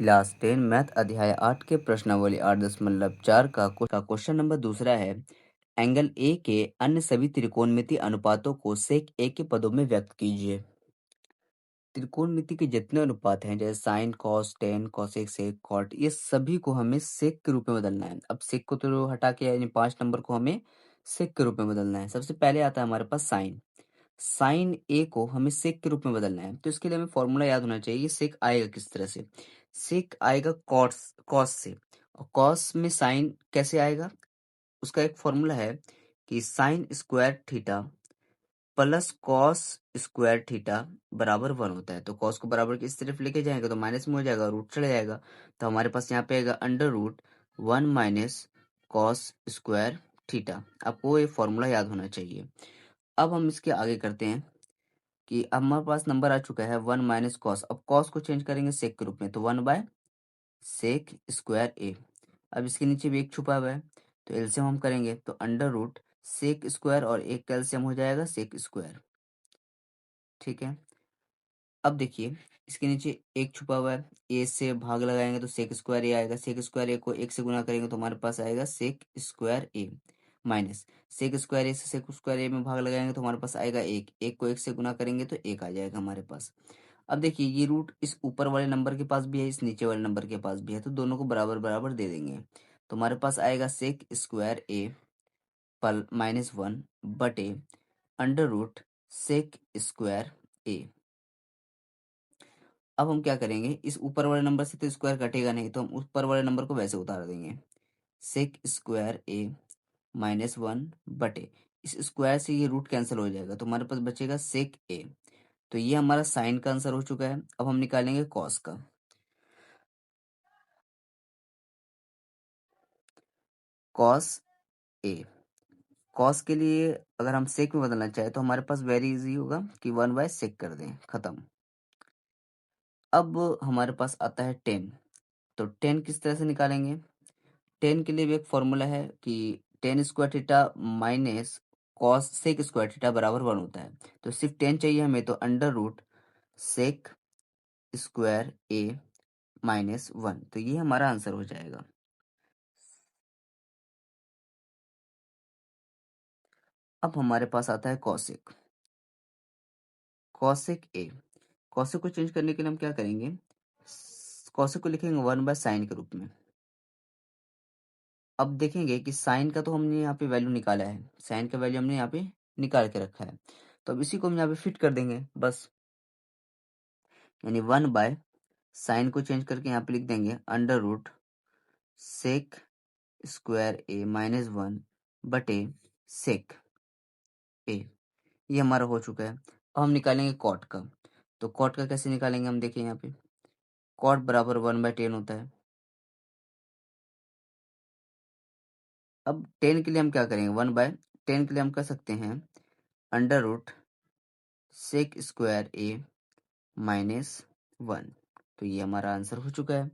Class 10 math अध्याय 8 के प्रश्नावली 8.4 का क्वेश्चन नंबर दूसरा है। एंगल ए के अन्य सभी त्रिकोणमिति अनुपातों को सेक ए के पदों में व्यक्त कीजिए। त्रिकोणमिति के जितने अनुपात हैं जैसे sine cos tan cosec sec cot, ये सभी को हमें सेक के रूप में बदलना है। अब सेक को तो हटा के यानी 5 नंबर को हमें सेक के रूप में बदलना है। सबसे पहले आता है हमारे पास साइन। साइन ए को हमें सेक के रूप में बदलना है, तो इसके लिए हमें फॉर्मूला याद होना चाहिए। सेक आएगा किस तरह से? सेक आएगा कॉस कॉस से, और कॉस में साइन कैसे आएगा? उसका एक फॉर्मूला है कि sine square theta plus cos square theta बराबर 1 होता है। तो कॉस को बराबर की इस तरफ लेके जाएंगे तो माइनस में हो जाएगा, रूट चढ़ जाएगा। तो हमारे पास यहाँ पे आएगा under root 1 minus cos square theta. आपको ये फॉर्मूला याद होना चाहिए। अब हम इसके आगे करते हैं कि अब हमारे पास नंबर आ चुका है 1 माइनस कॉस। अब कॉस को चेंज करेंगे सेक के रूप में, तो 1 बाय सेक स्क्वायर ए। अब इसके नीचे भी एक छुपा हुआ है, तो एलसीएम हम करेंगे तो अंडर रूट सेक स्क्वायर और एक का एलसीएम हो जाएगा सेक स्क्वायर। ठीक है। अब देखिए इसके नीचे एक छुपा हुआ है, ए से भाग लगाएंगे तो सेक स्क्वायर ए आएगा। सेक स्क्वायर ए को एक से गुना करेंगे तो हमारे पास आएगा सेक स्क्वायर ए माइनस सेक स्क्वायर ए से सेक स्क्वायर ए में भाग लगाएंगे तो हमारे पास आएगा एक। एक को एक से गुना करेंगे तो एक आ जाएगा हमारे पास। अब देखिए ये रूट इस ऊपर वाले नंबर के पास भी है, इस नीचे वाले नंबर के पास भी है, तो दोनों को बराबर बराबर दे देंगे। तो हमारे पास आएगा सेक स्क्वायर ए पल -1 बटे अंडर रूट सेक स्क्वायर ए। अब हम क्या करेंगे, इस ऊपर वाले नंबर से तो स्क्वायर कटेगा नहीं, तो हम ऊपर वाले नंबर को वैसे उतार देंगे। सेक स्क्वायर ए -1 बटे इस स्क्वायर से ये रूट कैंसिल हो जाएगा, तो हमारे पास बचेगा सेक ए। तो ये हमारा साइन का आंसर हो चुका है। अब हम निकालेंगे कॉस का। कॉस ए, कॉस के लिए अगर हम सेक में बदलना चाहे तो हमारे पास वेरी इजी होगा कि 1 बाय सेक कर दें, खत्म। अब हमारे पास आता है 10। तो 10 किस तरह से निकालेंगे? 10 के लिए भी एक फॉर्मूला है कि tan square theta minus cosec square theta बराबर 1 होता है। तो सिर्फ 10 चाहिए हमें, तो अंडर रूट सेक स्क्वायर ए -1, तो ये हमारा आंसर हो जाएगा। अब हमारे पास आता है कॉसेक। कॉसेक ए, कॉसेक को चेंज करने के लिए हम क्या करेंगे, कॉसेक को लिखेंगे 1 बाय साइन के रूप में। अब देखेंगे कि साइन का तो हमने यहाँ पे वैल्यू निकाला है, साइन का वैल्यू हमने यहाँ पे निकाल के रखा है, तो अब इसी को हम यहाँ पे फिट कर देंगे बस। यानी 1 बाय साइन को चेंज करके यहाँ पे लिख देंगे अंडर रूट सेक स्क्वायर ए -1 बटे सेक ए। ये हमारा हो चुका है। अब हम निकालेंगे कॉट का। तो कॉट का कैसे निकालेंगे, हम देखें यहाँ पे कॉट बराबर 1/10 होता है। अब 10 के लिए हम क्या करेंगे, 1/10 के लिए हम कर सकते हैं अंडर रूट सेक स्क्वायर ए -1। तो ये हमारा आंसर हो चुका है।